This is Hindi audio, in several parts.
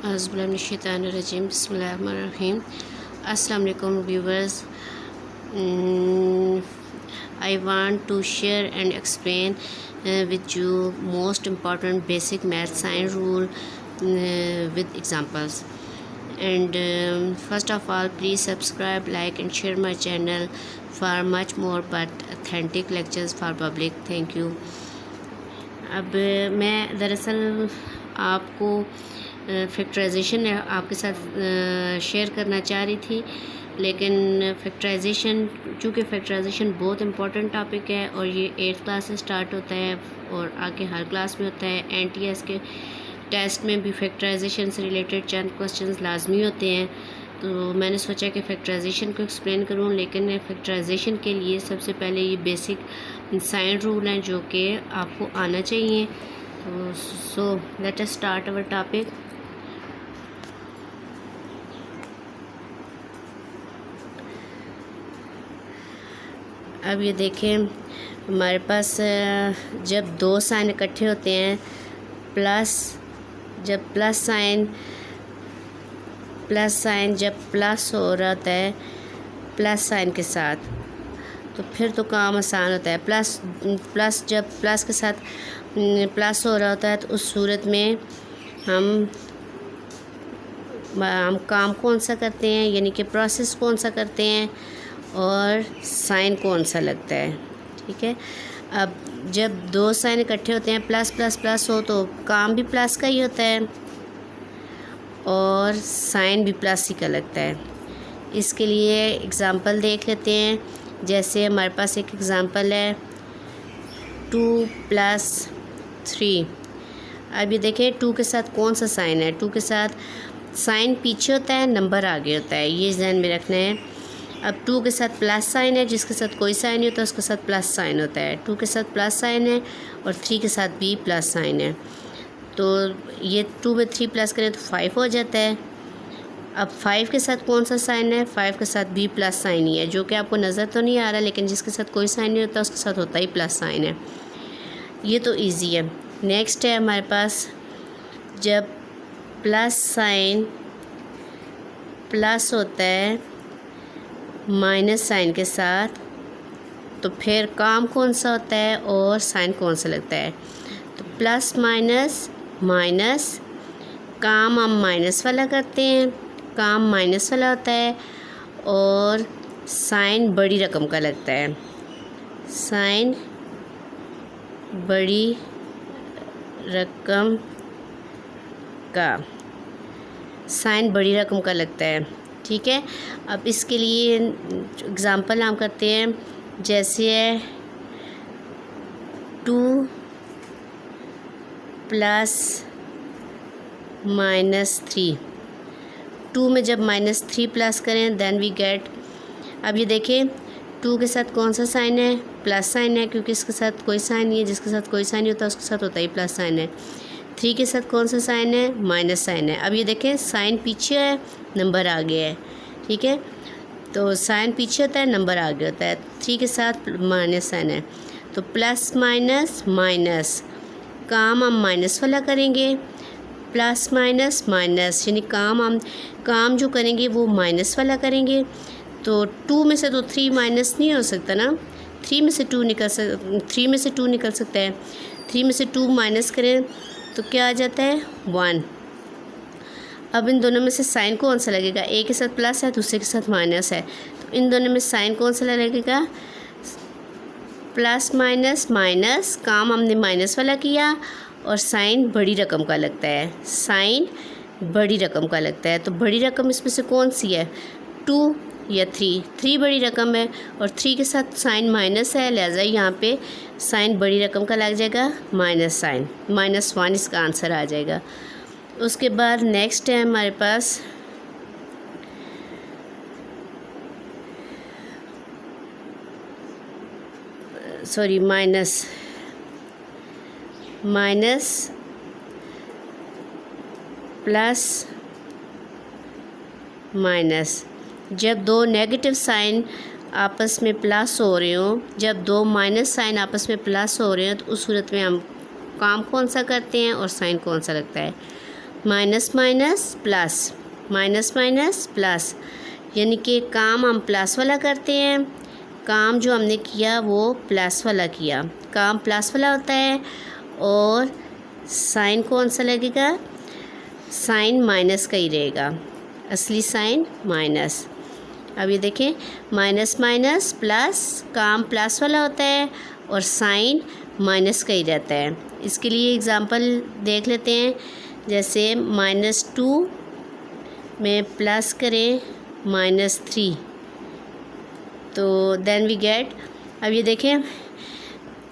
Auzubillahiminash-shaytanir-rajim. Bismillahir-rahmanir-rahim. Assalamu alaikum viewers. I want to share and explain with you most important basic math science rule with examples. And first of all, please subscribe, like and share my channel for much more but authentic lectures for public. Thank you. अब मैं दरअसल आपको फैक्टराइजेशन आपके साथ शेयर करना चाह रही थी, लेकिन फैक्टराइजेशन चूँकि फैक्टराइजेशन बहुत इम्पोर्टेंट टॉपिक है और ये 8th क्लास से स्टार्ट होता है और आगे हर क्लास में होता है। NTS के टेस्ट में भी फैक्टराइजेशन से रिलेटेड चंद क्वेश्चंस लाजमी होते हैं, तो मैंने सोचा कि फैक्टराइजेशन को एक्सप्लेन करूं। लेकिन फैक्टराइजेशन के लिए सबसे पहले ये बेसिक साइन रूल हैं जो कि आपको आना चाहिए। तो so let us start our topic. अब ये देखें, हमारे पास जब दो साइन इकट्ठे होते हैं, जब प्लस साइन जब प्लस हो रहा होता है प्लस साइन के साथ, तो फिर तो काम आसान होता है। प्लस जब प्लस के साथ प्लस हो रहा होता है तो उस सूरत में हम काम कौन सा करते हैं, यानी कि प्रोसेस कौन सा करते हैं और साइन कौन सा लगता है। ठीक है, अब जब दो साइन इकट्ठे होते हैं प्लस प्लस प्लस हो तो काम भी प्लस का ही होता है और साइन भी प्लस ही का लगता है। इसके लिए एग्ज़ाम्पल देख लेते हैं। जैसे हमारे पास एक एग्ज़ाम्पल है 2 + 3। अब ये देखें 2 के साथ कौन सा साइन है। 2 के साथ साइन पीछे होता है, नंबर आगे होता है, ये ध्यान में रखना है। अब 2 के साथ प्लस साइन है, जिसके साथ कोई साइन नहीं होता उसके साथ प्लस साइन होता है। 2 के साथ प्लस साइन है और 3 के साथ भी प्लस साइन है, तो ये 2 में 3 प्लस करें तो 5 हो जाता है। अब 5 के साथ कौन सा साइन है, 5 के साथ भी प्लस साइन ही है, जो कि आपको नज़र तो नहीं आ रहा, लेकिन जिसके साथ कोई साइन नहीं होता उसके साथ होता ही प्लस साइन है। ये तो ईजी है। नेक्स्ट है हमारे पास, जब प्लस साइन प्लस होता है माइनस साइन के साथ, तो फिर काम कौन सा होता है और साइन कौन सा लगता है। तो प्लस माइनस माइनस, काम हम माइनस वाला करते हैं, काम माइनस वाला होता है और साइन बड़ी रकम का लगता है। साइन बड़ी रकम का लगता है। ठीक है, अब इसके लिए एग्ज़ाम्पल हम करते हैं। जैसे है 2 + -3। 2 में जब -3 प्लस करें देन वी गेट। अब ये देखें 2 के साथ कौन सा साइन है, प्लस साइन है, क्योंकि इसके साथ कोई साइन नहीं है, जिसके साथ कोई साइन नहीं होता उसके साथ होता ही प्लस साइन है। 3 के साथ कौन सा साइन है, माइनस साइन है। अब ये देखें साइन पीछे है, नंबर आगे है। ठीक है, तो साइन पीछे होता है, नंबर आगे होता है। 3 के साथ माइनस साइन है, तो प्लस माइनस माइनस, काम हम माइनस वाला करेंगे, प्लस माइनस माइनस, यानी काम जो करेंगे वो माइनस वाला करेंगे। तो 2 में से तो 3 माइनस नहीं हो सकता ना, 3 में से 2 निकल सकता है। 3 में से 2 माइनस करें तो क्या आ जाता है, 1। अब इन दोनों में से साइन कौन सा लगेगा, एक के साथ प्लस है दूसरे के साथ माइनस है, तो इन दोनों में साइन कौन सा लगेगा, प्लस माइनस माइनस, काम हमने माइनस वाला किया और साइन बड़ी रकम का लगता है। साइन बड़ी रकम का लगता है, तो बड़ी रकम इसमें से कौन सी है, 2 या 3। 3 बड़ी रकम है और 3 के साथ साइन माइनस है, लिहाजा यहाँ पे साइन बड़ी रकम का लग जाएगा, माइनस साइन, -1 इसका आंसर आ जाएगा। उसके बाद नेक्स्ट है हमारे पास माइनस प्लस माइनस। जब दो नेगेटिव साइन आपस में प्लस हो रहे हों, जब दो माइनस साइन आपस में प्लस हो रहे हैं, तो उस सूरत में हम काम कौन सा करते हैं और साइन कौन सा लगता है। Minus minus plus, minus minus plus, यानी कि काम हम प्लस वाला करते हैं, काम जो हमने किया वो प्लस वाला किया, काम प्लस वाला होता है। और साइन कौन सा लगेगा? साइन माइनस का ही रहेगा, असली साइन माइनस। अब ये देखें, माइनस माइनस प्लस, काम प्लस वाला होता है और साइन माइनस का ही रहता है। इसके लिए एग्ज़ाम्पल देख लेते हैं, जैसे -2 में प्लस करें -3, तो देन वी गेट। अब ये देखें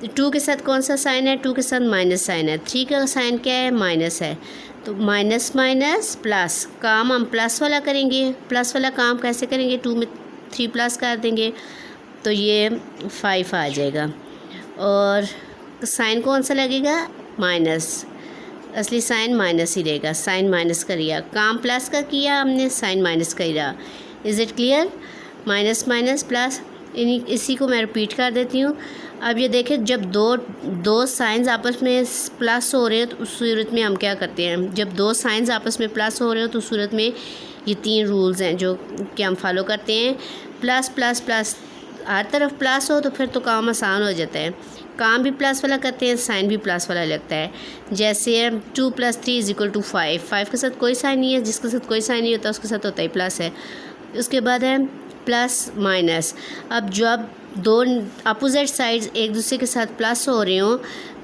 2 के साथ कौन सा साइन है? 2 के साथ माइनस साइन है। 3 का साइन क्या है? माइनस है। तो माइनस माइनस प्लस, काम हम प्लस वाला करेंगे, प्लस वाला काम कैसे करेंगे? 2 में 3 प्लस कर देंगे तो ये 5 आ जाएगा। और साइन कौन सा लगेगा? माइनस, असली साइन माइनस ही रहेगा, साइन माइनस का रिया, काम प्लस का किया हमने, साइन माइनस का ही रहा। Is it clear? Minus minus plus, इसी को मैं रिपीट कर देती हूँ। अब ये देखें, जब दो साइंस आपस में प्लस हो रहे हो तो उस सूरत में हम क्या करते हैं? जब दो साइंस आपस में प्लस हो रहे हो तो उस सूरत में ये 3 रूल्स हैं जो कि हम फॉलो करते हैं। प्लस प्लस प्लस, हर तरफ प्लस हो तो फिर तो काम आसान हो जाता है, काम भी प्लस वाला करते हैं, साइन भी प्लस वाला लगता है। जैसे 2 + 3 = 5, 5 के साथ कोई साइन नहीं है, जिसके साथ कोई साइन नहीं होता उसके साथ होता ही प्लस है। उसके बाद है प्लस माइनस। अब जब दो अपोजिट साइड्स एक दूसरे के साथ प्लस हो रहे हों,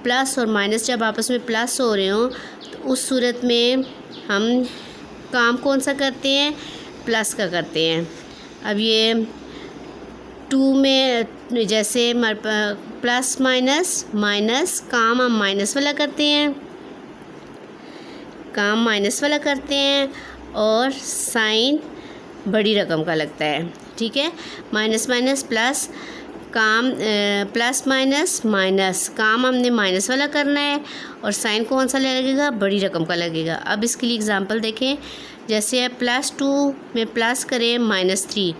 प्लस और माइनस जब आपस में प्लस हो रहे हों तो उस सूरत में हम काम कौन सा करते हैं? प्लस का करते हैं। अब ये 2 में जैसे प्लस माइनस माइनस, काम हम माइनस वाला करते हैं, काम माइनस वाला करते हैं और साइन बड़ी रकम का लगता है। ठीक है, माइनस माइनस प्लस, काम प्लस माइनस माइनस, काम हमने माइनस वाला करना है और साइन कौन सा लगेगा? बड़ी रकम का लगेगा। अब इसके लिए एग्जांपल देखें, जैसे +2 में प्लस करें -3,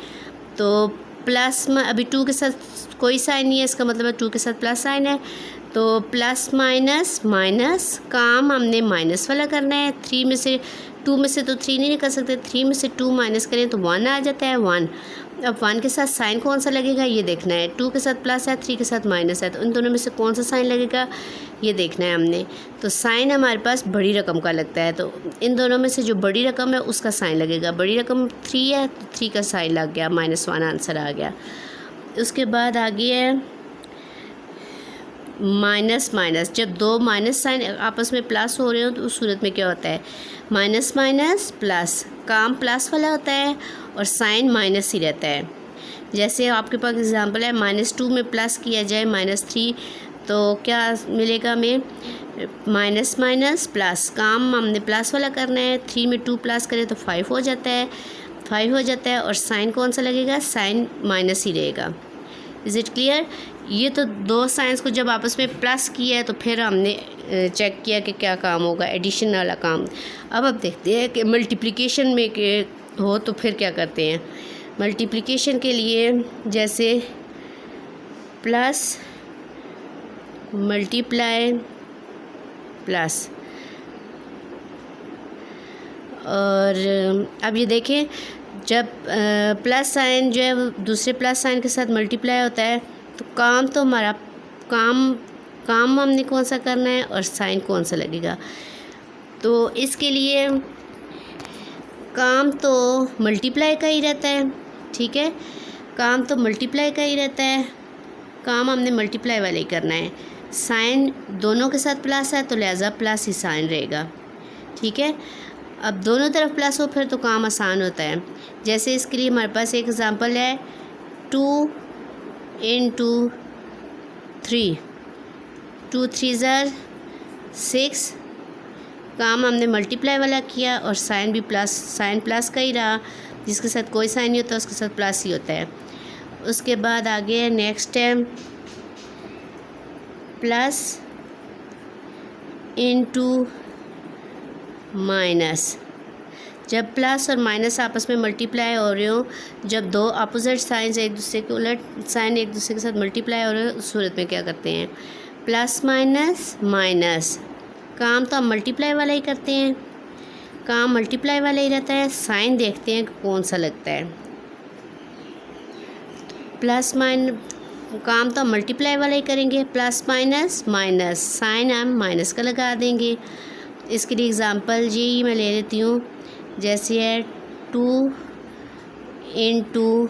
तो प्लस में अभी 2 के साथ कोई साइन नहीं है, इसका मतलब है 2 के साथ प्लस साइन है, तो प्लस माइनस माइनस, काम हमने माइनस वाला करना है। 2 में से तो 3 नहीं निकल सकते, 3 में से 2 माइनस करें तो 1 आ जाता है, 1। अब 1 के साथ साइन कौन सा लगेगा ये देखना है। 2 के साथ प्लस है, 3 के साथ माइनस है, तो इन दोनों में से कौन सा साइन लगेगा ये देखना है हमने। तो साइन हमारे पास बड़ी रकम का लगता है, तो इन दोनों में से जो बड़ी रकम है उसका साइन लगेगा। बड़ी रकम 3 है तो 3 का साइन लग गया, -1 आंसर आ गया। उसके बाद आगे है माइनस माइनस। जब दो माइनस साइन आपस में प्लस हो रहे हो तो उस सूरत में क्या होता है? माइनस माइनस प्लस, काम प्लस वाला होता है और साइन माइनस ही रहता है। जैसे आपके पास एग्जांपल है, -2 में प्लस किया जाए -3, तो क्या मिलेगा हमें? माइनस माइनस प्लस, काम हमने प्लस वाला करना है, 3 में 2 प्लस करें तो 5 हो जाता है, 5 हो जाता है और साइन कौन सा लगेगा? साइन माइनस ही रहेगा। Is it clear? ये तो दो साइंस को जब आपस में प्लस किया है तो फिर हमने चेक किया कि क्या काम होगा, एडिशन वाला काम। अब देखते हैं कि मल्टीप्लिकेशन में के हो तो फिर क्या करते हैं। मल्टीप्लिकेशन के लिए जैसे प्लस मल्टीप्लाई प्लस, और अब ये देखें, जब प्लस साइन जो है वो दूसरे प्लस साइन के साथ मल्टीप्लाई होता है तो काम तो हमारा काम हमने कौन सा करना है और साइन कौन सा लगेगा। तो इसके लिए काम तो मल्टीप्लाई का ही रहता है। ठीक है, काम तो मल्टीप्लाई का ही रहता है, काम हमने मल्टीप्लाई वाले ही करना है। साइन दोनों के साथ प्लस है तो लिहाजा प्लस ही साइन रहेगा। ठीक है, अब दोनों तरफ प्लस हो फिर तो काम आसान होता है। जैसे इसके लिए हमारे पास एक एग्ज़ाम्पल है, 2 × 3, 2 × 3 = 6, काम हमने मल्टीप्लाई वाला किया और साइन भी प्लस, साइन प्लस का ही रहा, जिसके साथ कोई साइन नहीं होता उसके साथ प्लस ही होता है। उसके बाद आगे नेक्स्ट है प्लस × माइनस। जब प्लस और माइनस आपस में मल्टीप्लाई हो रहे हो, जब दो अपोजिट साइंस एक दूसरे के उलट साइन एक दूसरे के साथ मल्टीप्लाई हो रहे हो उस सूरत में क्या करते हैं? प्लस माइनस माइनस, काम तो हम मल्टीप्लाई वाला ही करते हैं, काम मल्टीप्लाई वाला ही रहता है। साइन देखते हैं कौन सा लगता है। प्लस माइन काम तो मल्टीप्लाई वाला ही करेंगे, प्लस माइनस माइनस, साइन हम माइनस का लगा देंगे। इसके लिए एग्ज़ाम्पल जी मैं ले लेती हूँ, जैसे है 2 ×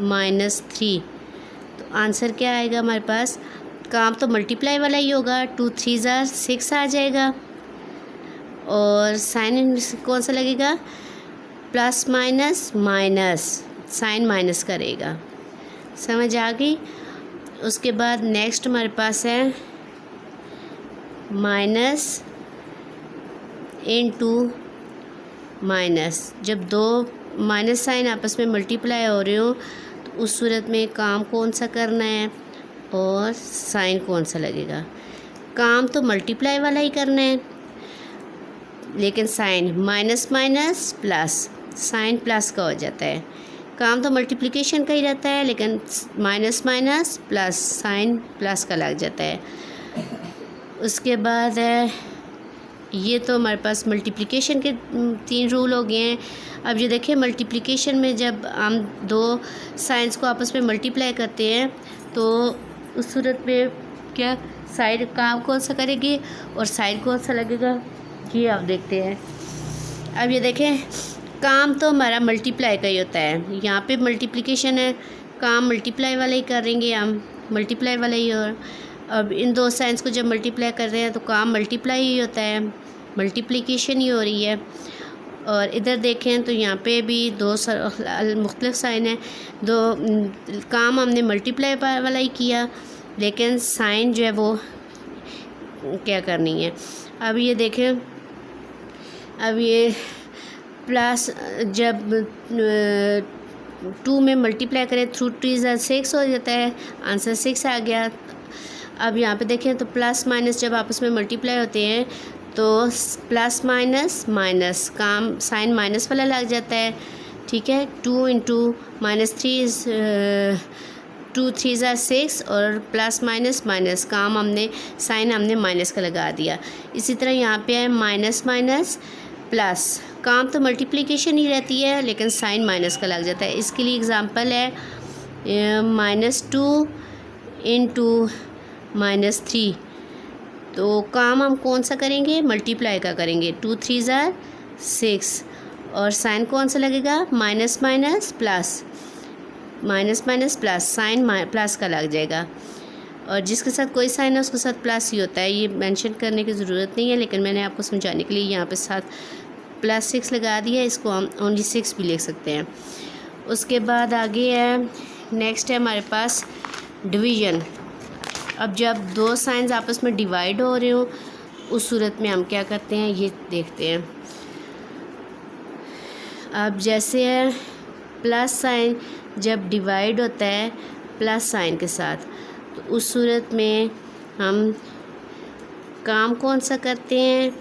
-3, तो आंसर क्या आएगा हमारे पास? काम तो मल्टीप्लाई वाला ही होगा, 2 × 3 = 6 आ जाएगा। और साइन कौन सा लगेगा? Plus minus minus, sign minus करेगा। समझ आ गई? उसके बाद नेक्स्ट हमारे पास है माइनस × माइनस। जब दो माइनस साइन आपस में मल्टीप्लाई हो रहे हो तो उस सूरत में काम कौन सा करना है और साइन कौन सा लगेगा? काम तो मल्टीप्लाई वाला ही करना है, लेकिन sign minus minus plus, sign plus का हो जाता है। काम तो मल्टीप्लिकेशन का ही रहता है, लेकिन minus minus plus, sign plus का लग जाता है। उसके बाद है, ये तो हमारे पास मल्टीप्लिकेशन के 3 रूल हो गए हैं। अब ये देखिए, मल्टीप्लिकेशन में जब हम दो साइंस को आपस में मल्टीप्लाई करते हैं तो उस सूरत में क्या साइड काम कौन सा करेगी और साइड कौन सा लगेगा, ये आप देखते हैं। अब ये देखें, काम तो हमारा मल्टीप्लाई का ही होता है। यहाँ पे मल्टीप्लिकेशन है, काम मल्टीप्लाई वाला ही करेंगे हम, मल्टीप्लाई वाला ही। और अब इन दो साइंस को जब मल्टीप्लाई कर रहे हैं तो काम मल्टीप्लाई ही होता है, मल्टीप्लिकेशन ही हो रही है। और इधर देखें तो यहाँ पे भी दो मुख्तलिफ साइन है, दो काम हमने मल्टीप्लाई वाला ही किया, लेकिन साइन जो है वो क्या करनी है। अब ये देखें, अब ये प्लस जब 2 में मल्टीप्लाई करें, 2 × 3 = 6 हो जाता है, आंसर 6 आ गया। अब यहाँ पे देखें तो प्लस माइनस जब आपस में मल्टीप्लाई होते हैं तो प्लस माइनस माइनस, काम साइन माइनस वाला लग जाता है, ठीक है। 2 × -3 2 × 3 = 6 और प्लस माइनस माइनस, काम हमने साइन हमने माइनस का लगा दिया। इसी तरह यहाँ पे है माइनस माइनस प्लस, काम तो मल्टीप्लिकेशन ही रहती है लेकिन साइन माइनस का लग जाता है। इसके लिए एग्ज़ाम्पल है -2 × -3, तो काम हम कौन सा करेंगे? मल्टीप्लाई का करेंगे। 2 × 3 = 6 और साइन कौन सा लगेगा? Minus minus plus, minus minus plus, sign plus का लग जाएगा। और जिसके साथ कोई साइन है उसके साथ प्लस ही होता है, ये मेंशन करने की ज़रूरत नहीं है, लेकिन मैंने आपको समझाने के लिए यहाँ पे साथ +6 लगा दिया। इसको हम ओनली 6 भी लिख सकते हैं। उसके बाद आगे है, नेक्स्ट है हमारे पास डिवीज़न। अब जब दो साइंस आपस में डिवाइड हो रहे हो उस सूरत में हम क्या करते हैं, ये देखते हैं। अब जैसे है प्लस साइन जब डिवाइड होता है प्लस साइन के साथ, तो उस सूरत में हम काम कौन सा करते हैं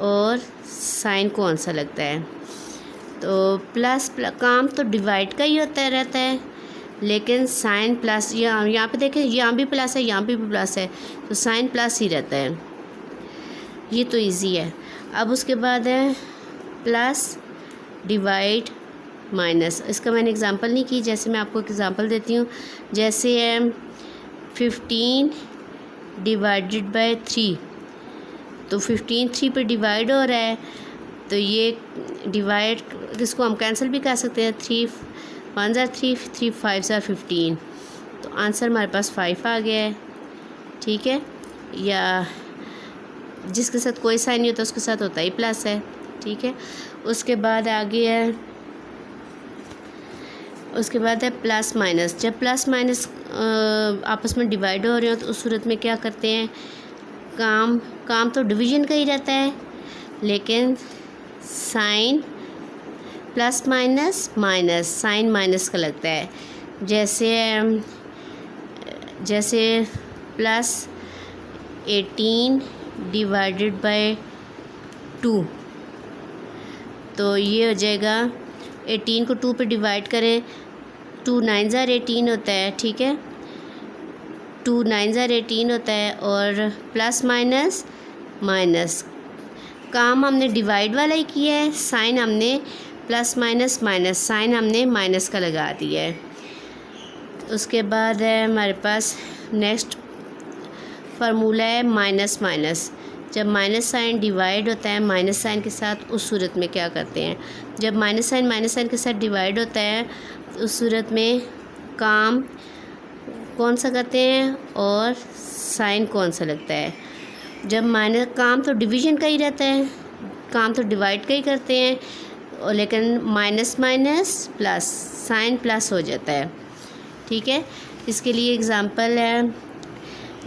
और साइन कौन सा लगता है। तो काम तो डिवाइड का ही होता रहता है, लेकिन साइन प्लस, यहाँ पे देखें, यहाँ भी प्लस है, यहाँ भी प्लस है, तो साइन प्लस ही रहता है। ये तो इजी है। अब उसके बाद है प्लस डिवाइड माइनस। इसका मैंने एग्ज़ाम्पल नहीं की, जैसे मैं आपको एग्ज़ाम्पल देती हूँ। जैसे है 15 / 3, तो 15 3 पे डिवाइड हो रहा है, तो ये डिवाइड इसको हम कैंसिल भी कर सकते हैं। 3 × 1 = 3, 3 × 5 = 15, तो आंसर हमारे पास 5 आ गया है, ठीक है। या जिसके साथ कोई साइन नहीं होता उसके साथ होता ही प्लस है, ठीक है। उसके बाद आगे है, उसके बाद है प्लस माइनस। जब प्लस माइनस आपस में डिवाइड हो रहे हो तो उस सूरत में क्या करते हैं, काम तो डिवीज़न का ही रहता है, लेकिन sign plus minus minus, sign minus का लगता है। जैसे प्लस 18 / 2, तो ये हो जाएगा 18 को 2 पे डिवाइड करें, 2 × 9 = 18 होता है, ठीक है। 2 × 9 = 18 होता है। और प्लस माइनस माइनस, काम हमने डिवाइड वाला ही किया है, साइन हमने प्लस माइनस माइनस, साइन हमने माइनस का लगा दिया है। उसके बाद है हमारे पास नेक्स्ट फार्मूला है माइनस माइनस। जब माइनस साइन डिवाइड होता है माइनस साइन के साथ, उस सूरत में क्या करते हैं, जब माइनस साइन के साथ डिवाइड होता है उस सूरत में काम कौन सा करते हैं और साइन कौन सा लगता है। जब माइनस, काम तो डिवीज़न का ही रहता है, काम तो डिवाइड का ही करते हैं, और लेकिन minus minus plus, sign plus हो जाता है। ठीक है, इसके लिए एग्ज़ाम्पल है,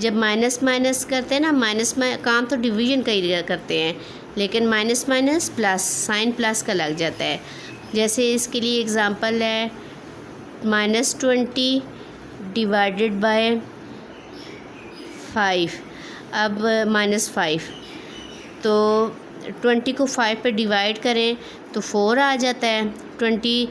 जब माइनस माइनस करते हैं ना, काम तो डिवीज़न का ही करते हैं, लेकिन minus minus plus, sign plus का लग जाता है। जैसे इसके लिए एग्ज़ाम्पल है -20 डिवाइडेड बाय 5। अब -5, तो 20 को 5 पे डिवाइड करें तो 4 आ जाता है। 20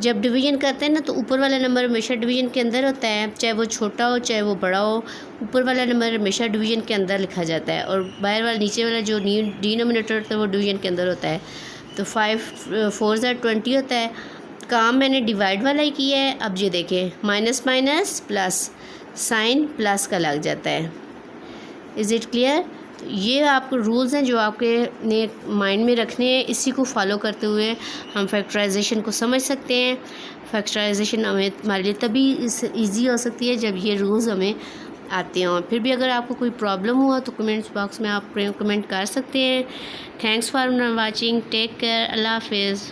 जब डिवीज़न करते हैं ना, तो ऊपर वाला नंबर हमेशा डिवीज़न के अंदर होता है, चाहे वो छोटा हो चाहे वो बड़ा हो, ऊपर वाला नंबर हमेशा डिवीज़न के अंदर लिखा जाता है, और बाहर वाला, नीचे वाला जो डिनोमिनेटर होता है वो डिवीज़न के अंदर होता है। तो 5 4 ज़ा 20 होता है। काम मैंने डिवाइड वाला ही किया है। अब ये देखें, minus minus plus, sign plus का लग जाता है। Is it clear? तो ये आपको रूल्स हैं जो आपके ने माइंड में रखने हैं। इसी को फॉलो करते हुए हम फैक्टराइजेशन को समझ सकते हैं। फैक्टराइजेशन हमारे लिए तभी ईजी हो सकती है जब ये रूल्स हमें आते हों। फिर भी अगर आपको कोई प्रॉब्लम हुआ तो कमेंट्स बॉक्स में आप कमेंट कर सकते हैं। Thanks for watching, take care, अल्लाह हाफिज़।